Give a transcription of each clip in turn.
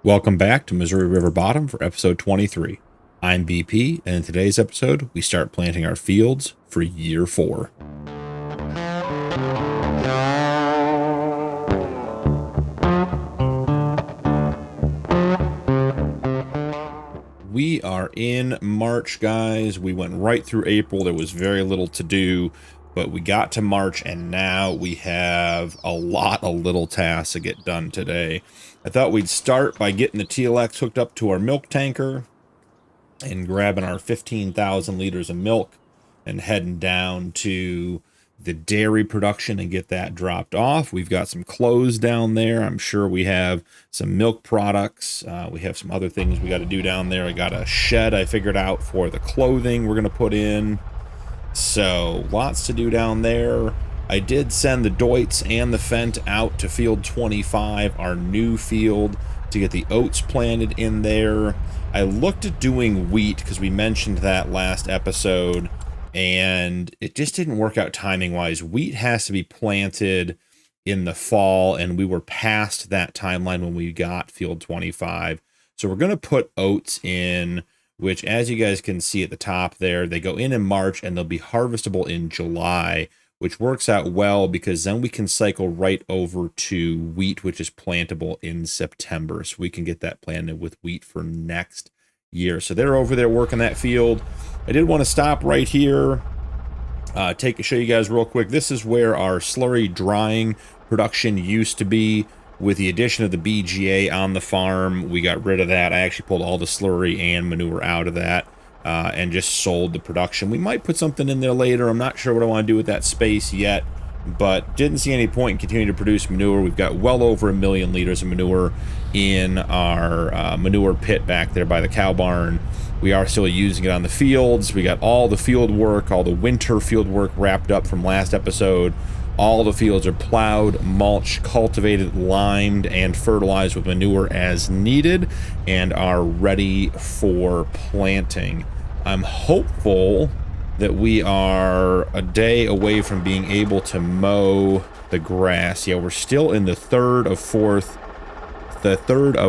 Welcome back to Missouri River Bottom for episode 23. I'm BP, and in today's episode, we start planting our fields for year 4. We are in March, guys. We went right through April. There was very little to do, but we got to March, and now we have a lot of little tasks to get done today. I thought we'd start by getting the TLX hooked up to our milk tanker and grabbing our 15,000 liters of milk and heading down to the dairy production and get that dropped off. We've got some clothes down there. I'm sure we have some milk products. We have some other things we got to do down there. I got a shed I figured out for the clothing we're going to put in. So lots to do down there. I did send the Oats and the Fent out to field 25, our new field, to get the oats planted in there. I looked at doing wheat because we mentioned that last episode, and it just didn't work out timing wise. Wheat has to be planted in the fall, and we were past that timeline when we got field 25. So we're going to put oats in, which, as you guys can see at the top there, they go in March and they'll be harvestable in July, which works out well because then we can cycle right over to wheat, which is plantable in September. So we can get that planted with wheat for next year. So they're over there working that field. I did want to stop right here, show you guys real quick. This is where our slurry drying production used to be. With the addition of the BGA on the farm, we got rid of that. I actually pulled all the slurry and manure out of that. And just sold the production. We might put something in there later. I'm not sure what I want to do with that space yet, but didn't see any point in continuing to produce manure. We've got well over 1 million liters of manure in our manure pit back there by the cow barn. We are still using it on the fields. We got all the field work, all the winter field work wrapped up from last episode. All the fields are plowed, mulched, cultivated, limed, and fertilized with manure as needed and are ready for planting. I'm hopeful that we are a day away from being able to mow the grass. Yeah, we're still in the third of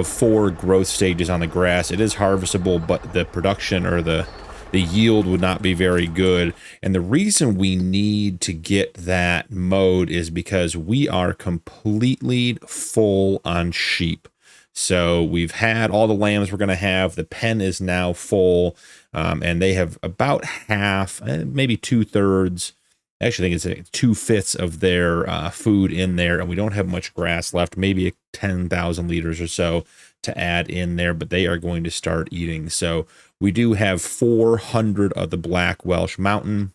4 growth stages on the grass. It is harvestable, but the production or the yield would not be very good. And the reason we need to get that mowed is because we are completely full on sheep. So we've had all the lambs we're going to have. The pen is now full, and they have about half, maybe 2/3. Actually, I think it's 2/5 of their food in there, and we don't have much grass left, maybe 10,000 liters or so to add in there, but they are going to start eating. So we do have 400 of the Black Welsh Mountain,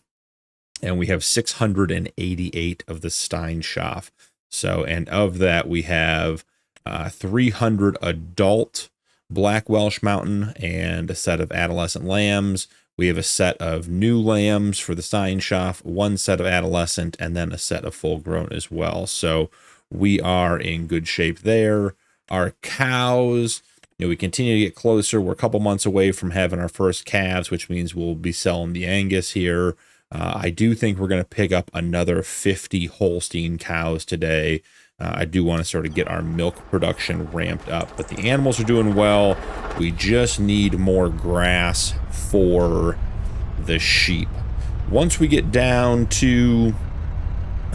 and we have 688 of the Steinschaft. So, and of that, we have 300 adult Black Welsh Mountain and a set of adolescent lambs. We have a set of new lambs for the Steinschaft, 1 set of adolescent, and then a set of full grown as well. So we are in good shape there. Our cows, we continue to get closer. We're a couple months away from having our first calves, which means we'll be selling the Angus here. I do think we're going to pick up another 50 Holstein cows today. I do want to sort of get our milk production ramped up, but the animals are doing well. We just need more grass for the sheep. Once we get down to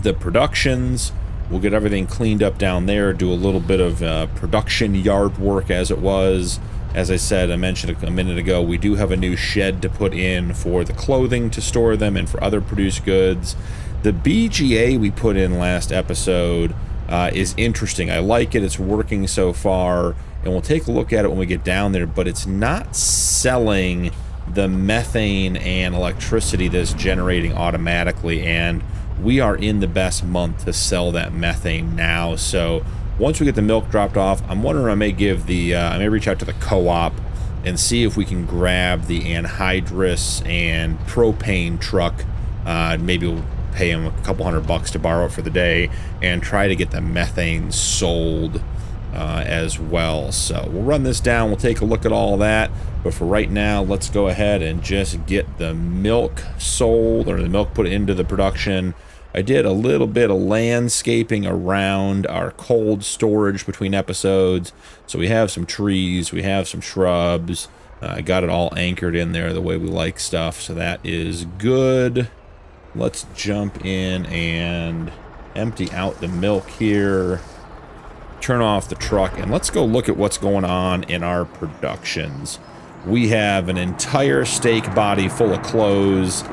the productions, we'll get everything cleaned up down there, do a little bit of production yard work as it was. As I said, I mentioned a minute ago, we do have a new shed to put in for the clothing to store them and for other produced goods. The BGA we put in last episode is interesting. I like it. It's working so far, and we'll take a look at it when we get down there, but it's not selling the methane and electricity that's generating automatically, and we are in the best month to sell that methane now. So once we get the milk dropped off, I'm wondering, I may reach out to the co-op and see if we can grab the anhydrous and propane truck. Maybe we'll pay him a couple $100 to borrow it for the day and try to get the methane sold as well. So we'll run this down. We'll take a look at all that. But for right now, let's go ahead and just get the milk sold, or the milk put into the production. I did a little bit of landscaping around our cold storage between episodes. So we have some trees, we have some shrubs. I got it all anchored in there the way we like stuff, so that is good. Let's jump in and empty out the milk here. Turn off the truck, and let's go look at what's going on in our productions. We have an entire steak body full of clothes.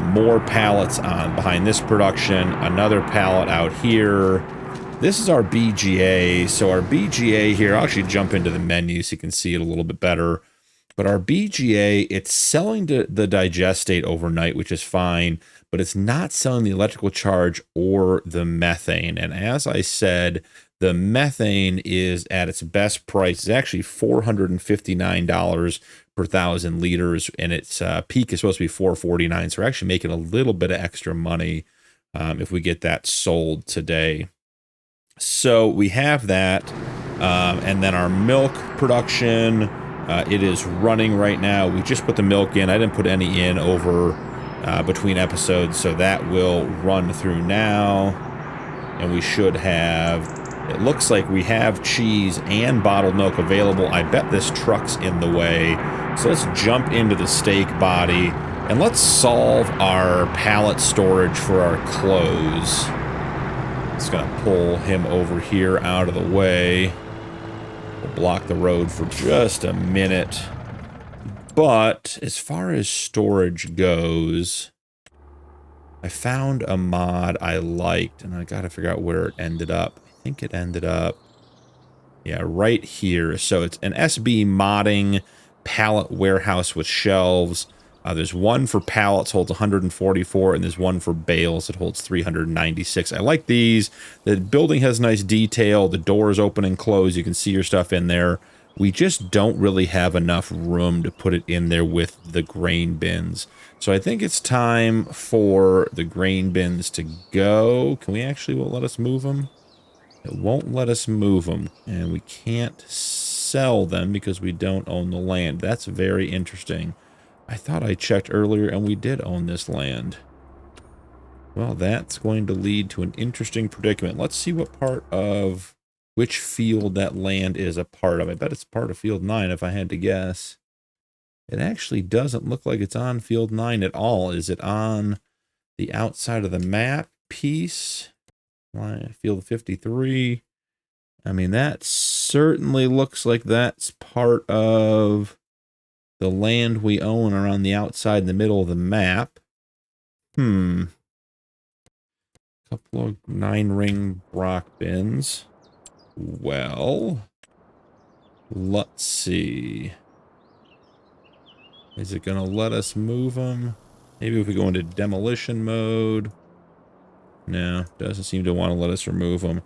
More pallets on behind this production, another pallet out here. This is our BGA. So our BGA here, I'll actually jump into the menu so you can see it a little bit better. But our BGA, it's selling to the digestate overnight, which is fine, but it's not selling the electrical charge or the methane. And as I said, the methane is at its best price. It's actually $459 per 1,000 liters, and its peak is supposed to be $449. So we're actually making a little bit of extra money if we get that sold today. So we have that, and then our milk production, it is running right now. We just put the milk in. I didn't put any in over between episodes, so that will run through now, and we should have... It looks like we have cheese and bottled milk available. I bet this truck's in the way. So let's jump into the steak body and let's solve our pallet storage for our clothes. Just gonna pull him over here out of the way. We'll block the road for just a minute. But as far as storage goes, I found a mod I liked, and I gotta figure out where it ended up. I think it ended up, yeah, right here. So it's an SB modding pallet warehouse with shelves. There's one for pallets, holds 144, and there's one for bales that holds 396. I like these. The building has nice detail. The doors open and close. You can see your stuff in there. We just don't really have enough room to put it in there with the grain bins. So I think it's time for the grain bins to go. Can we actually, will it let us move them? It won't let us move them, and we can't sell them because we don't own the land. That's very interesting. I thought I checked earlier, and we did own this land. Well, that's going to lead to an interesting predicament. Let's see what part of which field that land is a part of. I bet it's part of field 9 if I had to guess. It actually doesn't look like it's on field 9 at all. Is it on the outside of the map piece? Field 53. I mean, that certainly looks like that's part of the land we own around the outside in the middle of the map. Couple of 9-ring rock bins. Well, let's see. Is it going to let us move them? Maybe if we go into demolition mode. No, doesn't seem to want to let us remove them.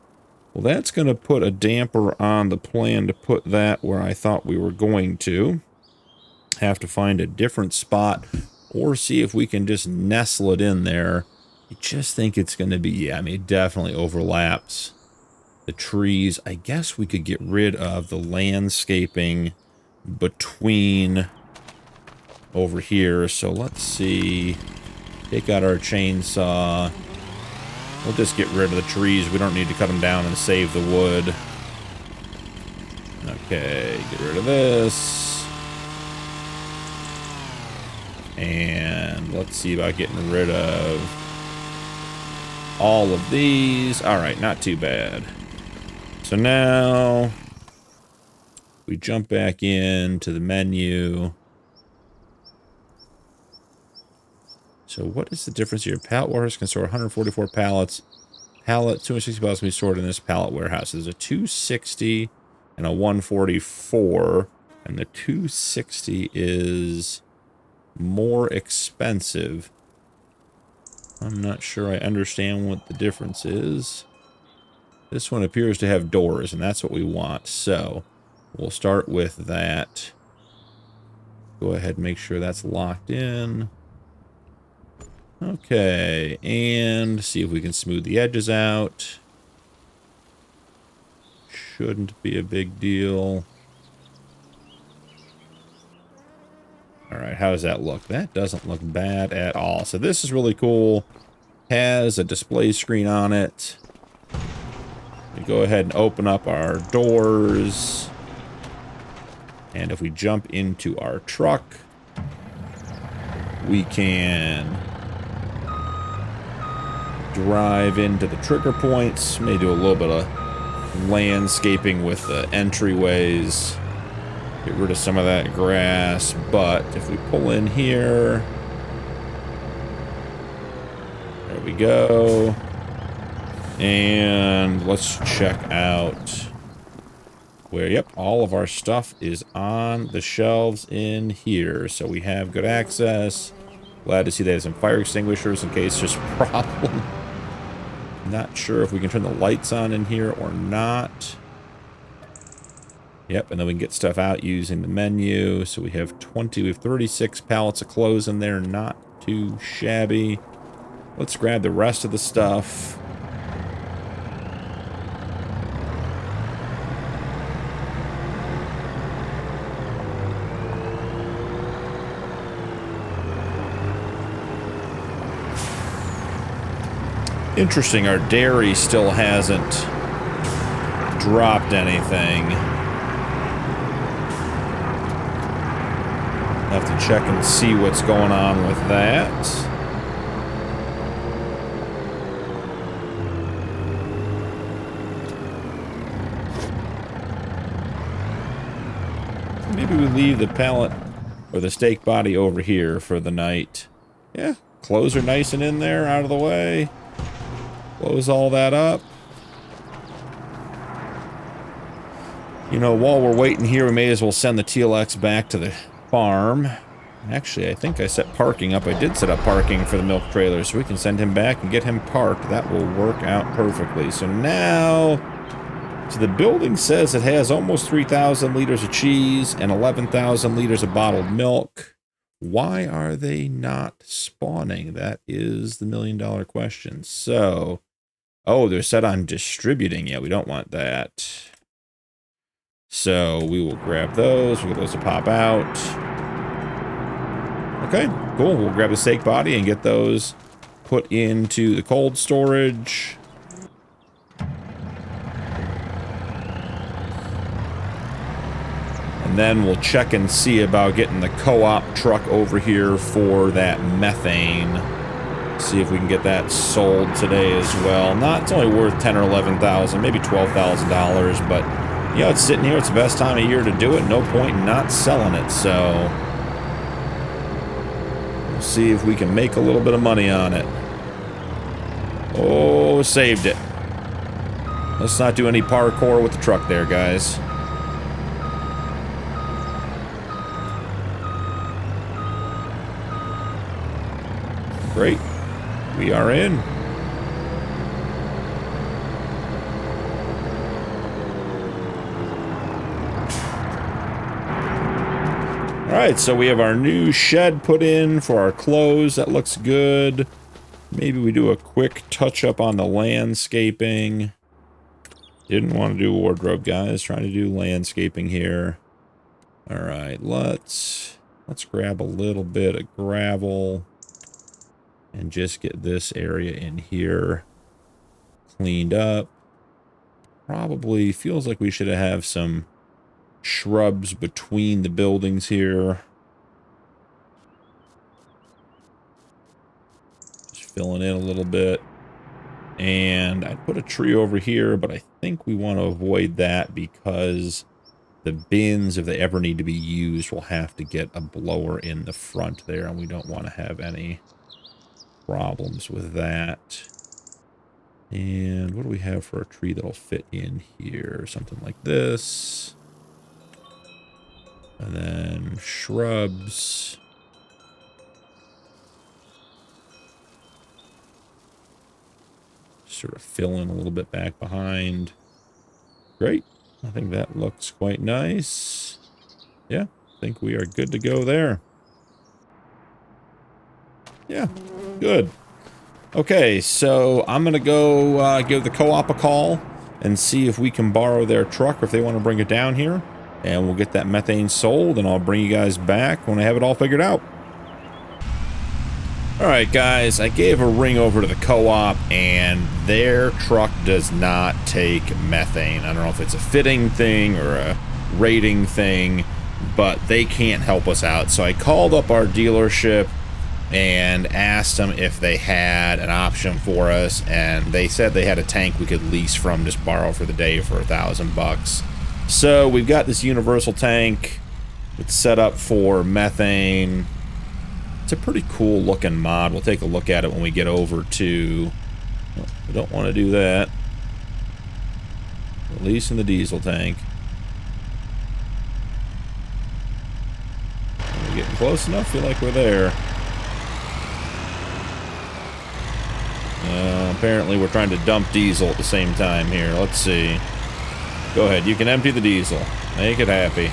Well, that's going to put a damper on the plan to put that where I thought we were going to. Have to find a different spot or see if we can just nestle it in there. I just think it's going to be, yeah, I mean, it definitely overlaps the trees. I guess we could get rid of the landscaping between over here. So let's see. Take out our chainsaw. We'll just get rid of the trees. We don't need to cut them down and save the wood. Okay, get rid of this. And let's see about getting rid of all of these. All right, not too bad. So now we jump back into the menu. So what is the difference here? Pallet warehouse can store 144 pallets. Pallet, 260 pallets can be stored in this pallet warehouse. There's a 260 and a 144. And the 260 is more expensive. I'm not sure I understand what the difference is. This one appears to have doors, and that's what we want. So we'll start with that. Go ahead and make sure that's locked in. Okay, and see if we can smooth the edges out. Shouldn't be a big deal. All right, how does that look? That doesn't look bad at all. So this is really cool. has a display screen on it. We go ahead and open up our doors. And if we jump into our truck, we can drive into the trigger points. May do a little bit of landscaping with the entryways. Get rid of some of that grass. But if we pull in here, there we go. And let's check out where, yep, all of our stuff is on the shelves in here. So we have good access. Glad to see they have some fire extinguishers in case there's a problem. Not sure if we can turn the lights on in here or not. Yep, and then we can get stuff out using the menu. So we have 36 pallets of clothes in there. Not too shabby. Let's grab the rest of the stuff. Interesting, our dairy still hasn't dropped anything. Have to check and see what's going on with that. Maybe we leave the pallet or the steak body over here for the night. Yeah, clothes are nice and in there, out of the way. Close all that up. You know, while we're waiting here, we may as well send the TLX back to the farm. Actually, I think I set parking up. I did set up parking for the milk trailer, so we can send him back and get him parked. That will work out perfectly. So now, so the building says it has almost 3,000 liters of cheese and 11,000 liters of bottled milk. Why are they not spawning? That is the million-dollar question. So, oh, they're set on distributing. Yeah, we don't want that. So we will grab those. We'll get those to pop out. Okay, cool. We'll grab the steak body and get those put into the cold storage. And then we'll check and see about getting the co-op truck over here for that methane. See if we can get that sold today as well. It's only worth 10 or 11,000, maybe $12,000, but you know, it's sitting here. It's the best time of year to do it. No point in not selling it. So we'll see if we can make a little bit of money on it. Oh, saved it. Let's not do any parkour with the truck there, guys. Great. We are in. Alright, so we have our new shed put in for our clothes. That looks good. Maybe we do a quick touch-up on the landscaping. Didn't want to do wardrobe, guys. Trying to do landscaping here. Alright, let's grab a little bit of gravel. And just get this area in here cleaned up. Probably feels like we should have some shrubs between the buildings here. Just filling in a little bit. And I put a tree over here, but I think we want to avoid that because the bins, if they ever need to be used, will have to get a blower in the front there, and we don't want to have any problems with that. And what do we have for a tree that'll fit in here? Something like this. And then shrubs. Sort of fill in a little bit back behind. Great. I think that looks quite nice. Yeah, I think we are good to go there. Yeah, good. Okay, so I'm going to go give the co-op a call and see if we can borrow their truck or if they want to bring it down here. And we'll get that methane sold, and I'll bring you guys back when I have it all figured out. All right, guys, I gave a ring over to the co-op, and their truck does not take methane. I don't know if it's a fitting thing or a rating thing, but they can't help us out. So I called up our dealership and asked them if they had an option for us, and they said they had a tank we could lease from, just borrow for the day for $1,000. So we've got this universal tank. It's set up for methane. It's a pretty cool looking mod. We'll take a look at it when we get over to... Oh, we don't want to do that. Releasing the diesel tank. We're getting close enough. Feel like we're there. Apparently we're trying to dump diesel at the same time here. Let's see. Go ahead. You can empty the diesel. Make it happy.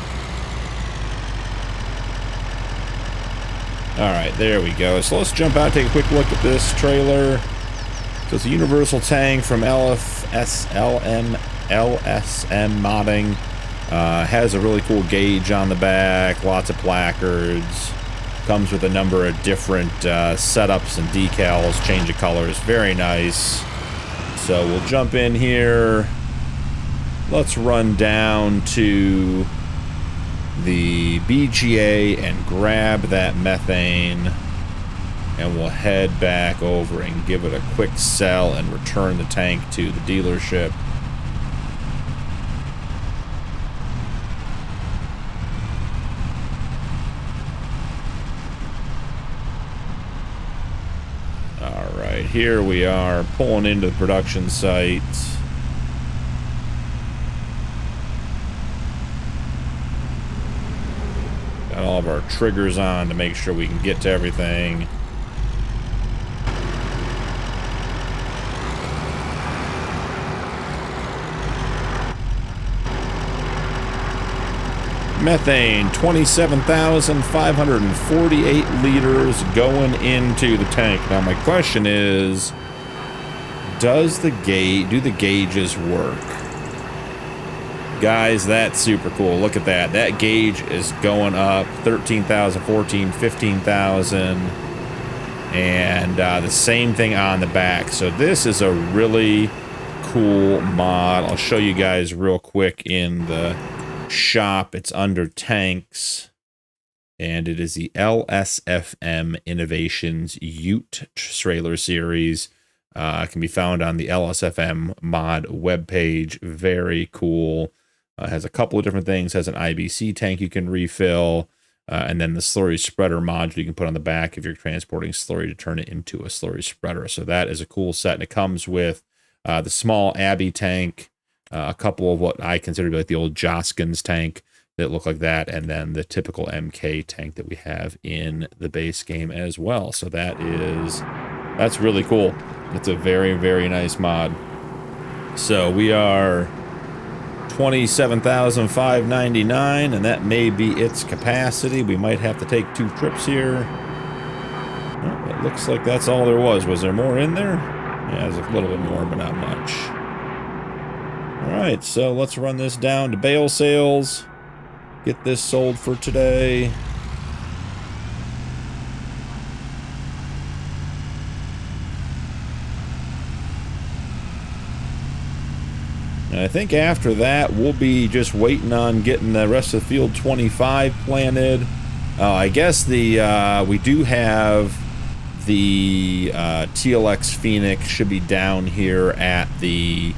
Alright, there we go. So let's jump out, take a quick look at this trailer. So it's a universal tank from LSM modding. Has a really cool gauge on the back, lots of placards. Comes with a number of different setups and decals, change of colors. Very nice. So we'll jump in here. Let's run down to the BGA and grab that methane, and we'll head back over and give it a quick sell and return the tank to the dealership. Alright, here we are pulling into the production site. Got all of our triggers on to make sure we can get to everything. Methane, 27,548 liters going into the tank. Now my question is, do the gauges work? Guys, that's super cool. Look at that. That gauge is going up 13,000, 14, 15,000. And the same thing on the back. So this is a really cool mod. I'll show you guys real quick in the shop. It's under tanks. And it is the LSFM Innovations Ute trailer series. Can be found on the LSFM mod webpage. Very cool. Has a couple of different things. Has an IBC tank you can refill, and then the slurry spreader module you can put on the back if you're transporting slurry to turn it into a slurry spreader. So that is a cool set, and it comes with the small Abbey tank, a couple of what I consider to be like the old Joskins tank that look like that, and then the typical MK tank that we have in the base game as well. So that's really cool. It's a very, very nice mod. So we are 27,599, and that may be its capacity. We might have to take 2 trips here. Oh, it looks like that's all there was. Was there more in there? Yeah, there's a little bit more, but not much. Alright, so let's run this down to bale sales. Get this sold for today. And I think after that, we'll be just waiting on getting the rest of the field 25 planted. I guess we do have the TLX Phoenix should be down here at the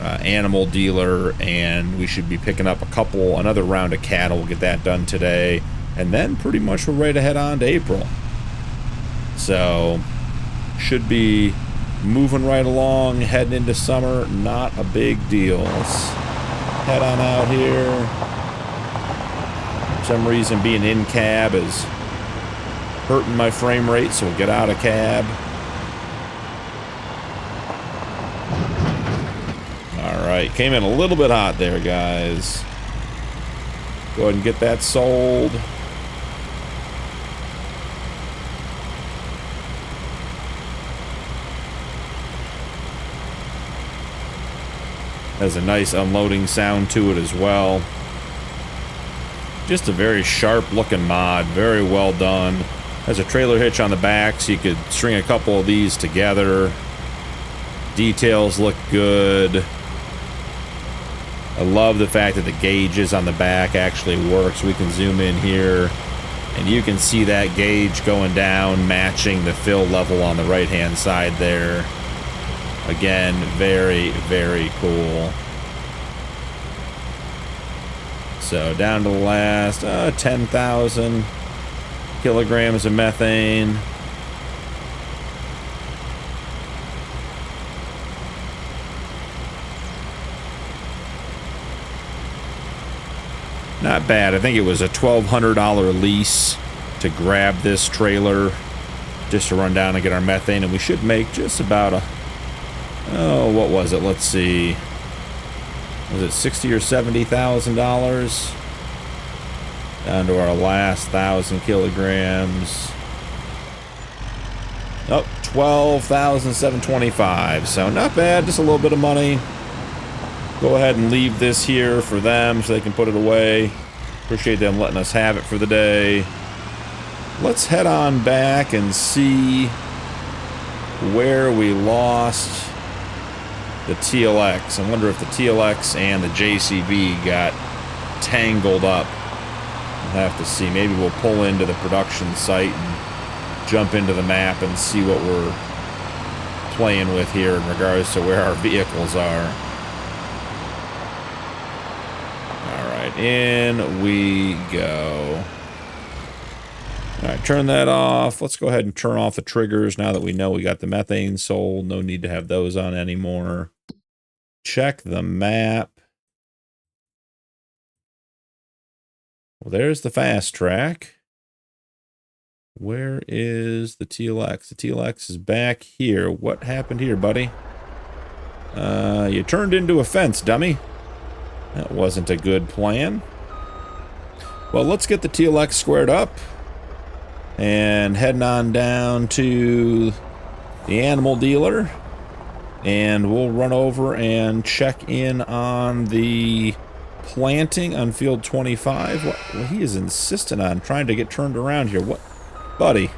animal dealer, and we should be picking up another round of cattle. We'll get that done today, and then pretty much we're right ahead on to April. So should be moving right along, heading into summer. Not a big deal. Let's head on out here. For some reason, being in cab is hurting my frame rate, so we'll get out of cab. Alright, came in a little bit hot there, guys. Go ahead and get that sold. Has a nice unloading sound to it as well. Just a very sharp looking mod, very well done. Has a trailer hitch on the back, so you could string a couple of these together. Details look good. I love the fact that the gauges on the back actually work, so we can zoom in here and you can see that gauge going down, matching the fill level on the right-hand side there. Again, very, very cool. So down to the last 10,000 kilograms of methane. Not bad. I think it was a $1,200 lease to grab this trailer just to run down and get our methane, and we should make just about a, oh, what was it? Let's see. Was it $60,000 or $70,000? Down to our last 1,000 kilograms. Oh, 12,725. So not bad, just a little bit of money. Go ahead and leave this here for them so they can put it away. Appreciate them letting us have it for the day. Let's head on back and see where we lost the TLX. I wonder if the TLX and the JCB got tangled up. We'll have to see. Maybe we'll pull into the production site and jump into the map and see what we're playing with here in regards to where our vehicles are. Alright, in we go. Alright, turn that off. Let's go ahead and turn off the triggers now that we know we got the methane sold. No need to have those on anymore. Check the map. Well, there's the fast track. Where is the TLX? The TLX is back here. What happened here, buddy? You turned into a fence, dummy. That wasn't a good plan. Well, let's get the TLX squared up and heading on down to the animal dealer, and we'll run over and check in on the planting on field 25. Well, he is insistent on trying to get turned around here. What, buddy?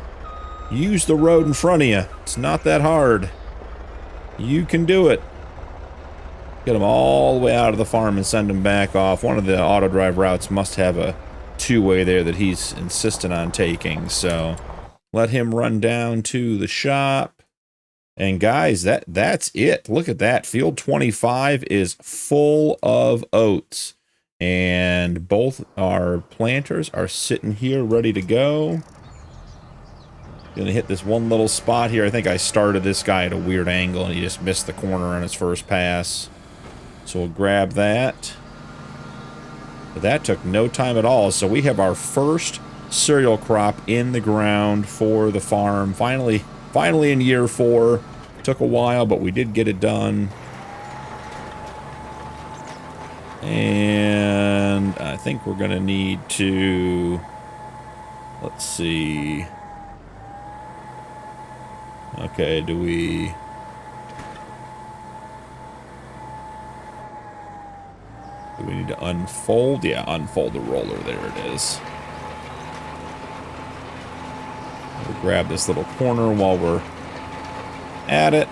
Use the road in front of you. It's not that hard. You can do it. Get them all the way out of the farm and send them back off. One of the auto drive routes must have a two-way there that he's insistent on taking. So let him run down to the shop. And guys, that's it. Look at that. Field 25 is full of oats. And both our planters are sitting here ready to go. Gonna hit this one little spot here. I think I started this guy at a weird angle and he just missed the corner on his first pass. So we'll grab that. But that took no time at all. So we have our first cereal crop in the ground for the farm. Finally in year 4. Took a while, but we did get it done. And I think we're gonna need to, let's see. Okay, do we need to unfold? Yeah, unfold the roller. There it is. We'll grab this little corner while we're at it.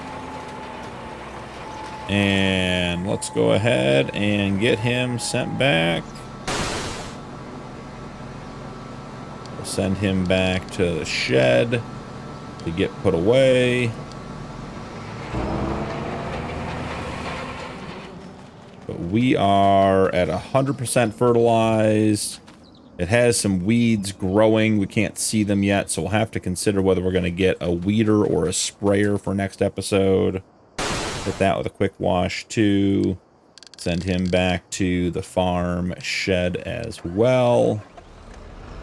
And let's go ahead and get him sent back. We'll send him back to the shed to get put away. But we are at 100% fertilized. It has some weeds growing. We can't see them yet, so we'll have to consider whether we're going to get a weeder or a sprayer for next episode. Hit that with a quick wash too. Send him back to the farm shed as well.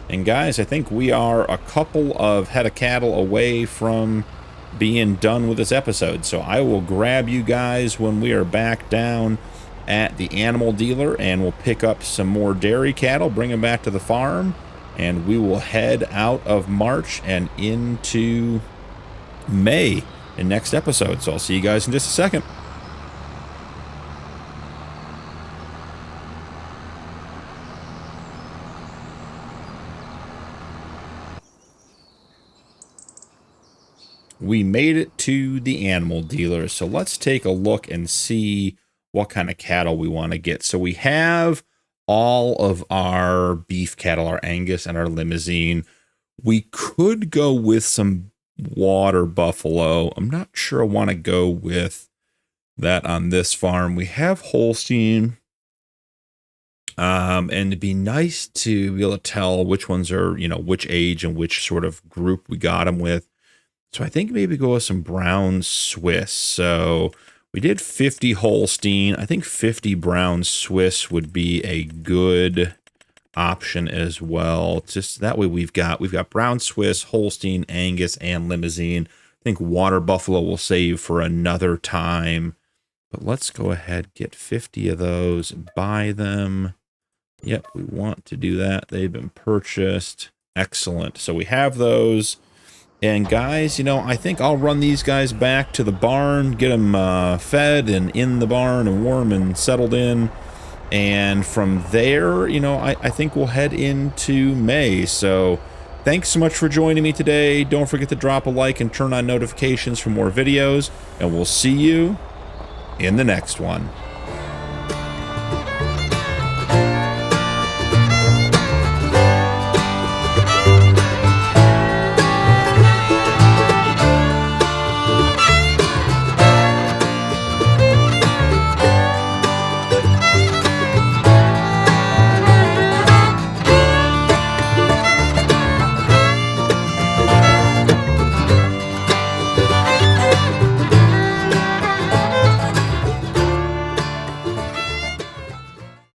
And guys, I think we are a couple of head of cattle away from being done with this episode. So I will grab you guys when we are back down at the animal dealer, and we'll pick up some more dairy cattle, bring them back to the farm, and we will head out of March and into May in next episode. So I'll see you guys in just a second. we made it to the animal dealer. So let's take a look and see what kind of cattle we want to get. So we have all of our beef cattle, our Angus and our Limousine. We could go with some water buffalo. I'm not sure I want to go with that on this farm. We have Holstein. And it'd be nice to be able to tell which ones are, you know, which age and which sort of group we got them with. So I think maybe go with some brown Swiss. So we did 50 Holstein. I think 50 brown Swiss would be a good option as well. Just that way we've got brown Swiss, Holstein, Angus, and Limousine. I think water buffalo we'll save for another time. But let's go ahead, get 50 of those and buy them. Yep, we want to do that. They've been purchased. Excellent. So we have those. And guys, you know, I think I'll run these guys back to the barn, get them fed and in the barn and warm and settled in. And from there, you know, I think we'll head into May. So thanks so much for joining me today. Don't forget to drop a like and turn on notifications for more videos. And we'll see you in the next one.